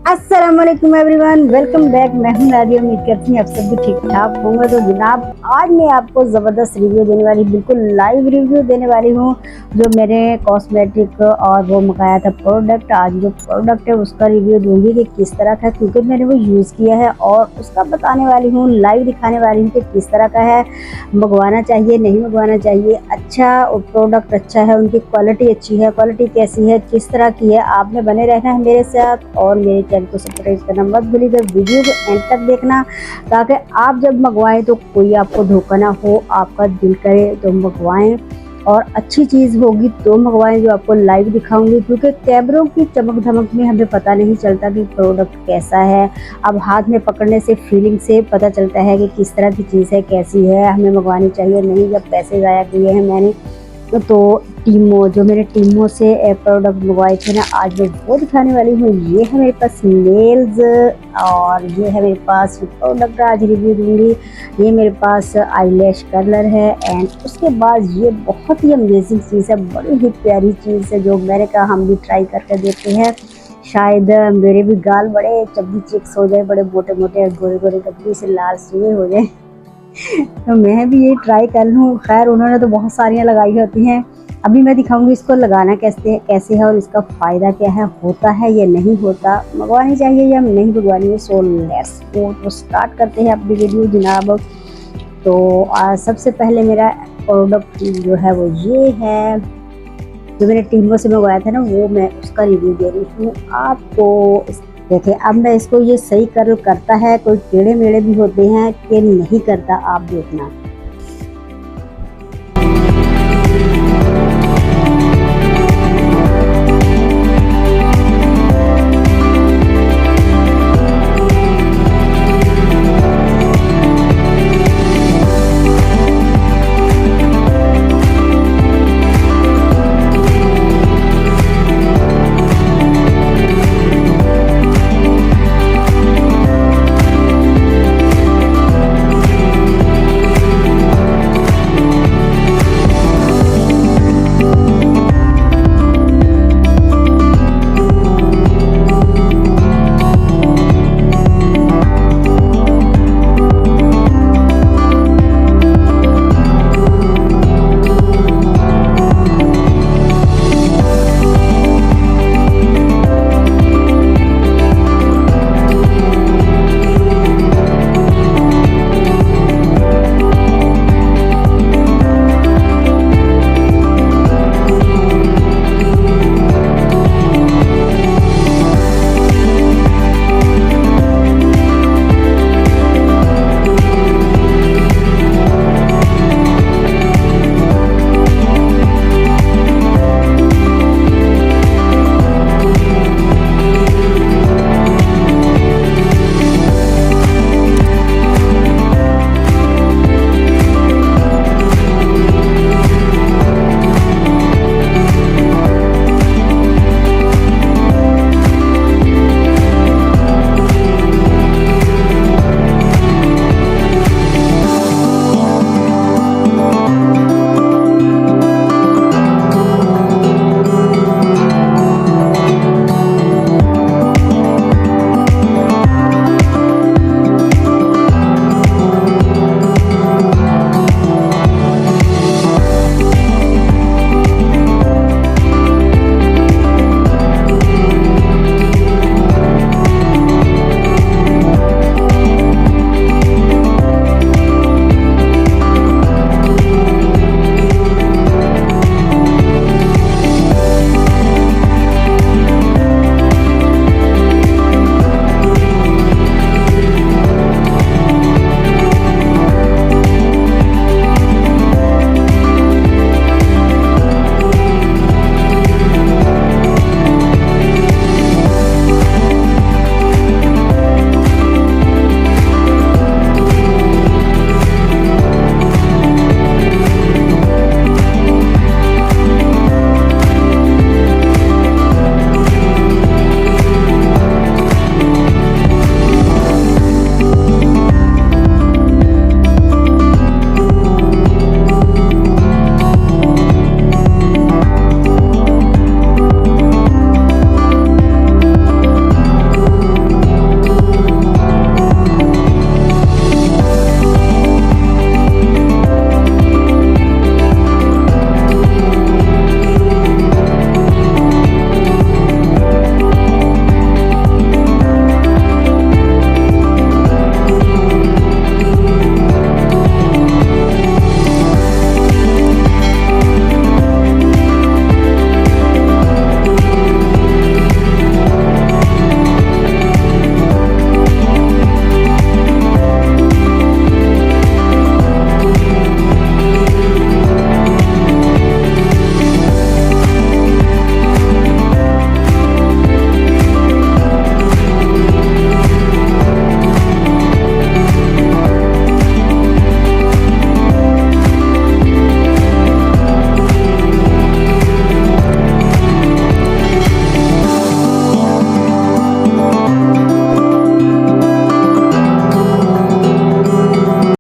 अस्सलाम वालेकुम everyone, welcome back. मैं हूं नादिया। उम्मीद करती हूँ आप सब भी ठीक ठाक होंगे। तो जनाब, आज मैं आपको ज़बरदस्त रिव्यू देने वाली, बिल्कुल लाइव रिव्यू देने वाली हूँ जो मैंने कॉस्मेटिक और वो मंगाया था प्रोडक्ट। आज जो प्रोडक्ट है उसका रिव्यू दूंगी कि किस तरह का, क्योंकि मैंने वो यूज़ किया है और उसका बताने वाली हूँ, लाइव दिखाने वाली हूँ कि किस तरह का है, मंगवाना चाहिए नहीं मंगवाना चाहिए। अच्छा प्रोडक्ट अच्छा है, उनकी क्वालिटी अच्छी है, क्वालिटी कैसी है, किस तरह की है। आपने बने रहना है मेरे साथ और मेरे चैनल को सब्सक्राइब करना मत भूलिएगा। वीडियो को एंड तक देखना ताकि आप जब मंगवाएं तो कोई आपको धोखा ना हो, आपका दिल करे तो मंगवाएं और अच्छी चीज़ होगी तो मंगवाएं जो आपको लाइव दिखाऊंगी, क्योंकि कैमरों की चमक धमक में हमें पता नहीं चलता कि प्रोडक्ट कैसा है। अब हाथ में पकड़ने से, फीलिंग से पता चलता है कि किस तरह की चीज़ है, कैसी है, हमें मंगवानी चाहिए नहीं। जब पैसे ज़ाया किए हैं मैंने तो टीमो, जो मेरे टीमो से प्रोडक्ट मंगवाए थे ना, आज मैं वो दिखाने वाली हूँ। ये है मेरे पास नेल्स और ये है मेरे पास प्रोडक्ट आज रिव्यू दूंगी। ये मेरे पास आईलैश कर्लर है एंड उसके बाद ये बहुत ही अमेजिंग चीज़ है, बड़ी ही प्यारी चीज़ है जो मैंने कहा हम भी ट्राई करके देखते हैं। शायद मेरे भी गाल बड़े चब्बी चिक्स हो जाए, बड़े मोटे मोटे गोरे गोरे गब्बी से लाल सुए हो जाए तो मैं भी ये ट्राई कर लूँ। खैर उन्होंने तो बहुत सारियाँ लगाई होती हैं, अभी मैं दिखाऊंगी इसको लगाना कैसे कैसे है और इसका फ़ायदा क्या है, होता है या नहीं होता, मंगवानी चाहिए या नहीं मंगवानी है। सो लेट्स गो, तो स्टार्ट करते हैं अपनी वीडियो जनाब। तो सबसे पहले मेरा प्रोडक्ट जो है वो ये है, जो मैंने टीमो से मंगवाया था ना, वो मैं उसका रिव्यू दे रही हूँ आपको। देखिए अब मैं इसको, ये सही करता है, कोई टेढ़े मेढ़े भी होते हैं कि नहीं करता, आप देखना।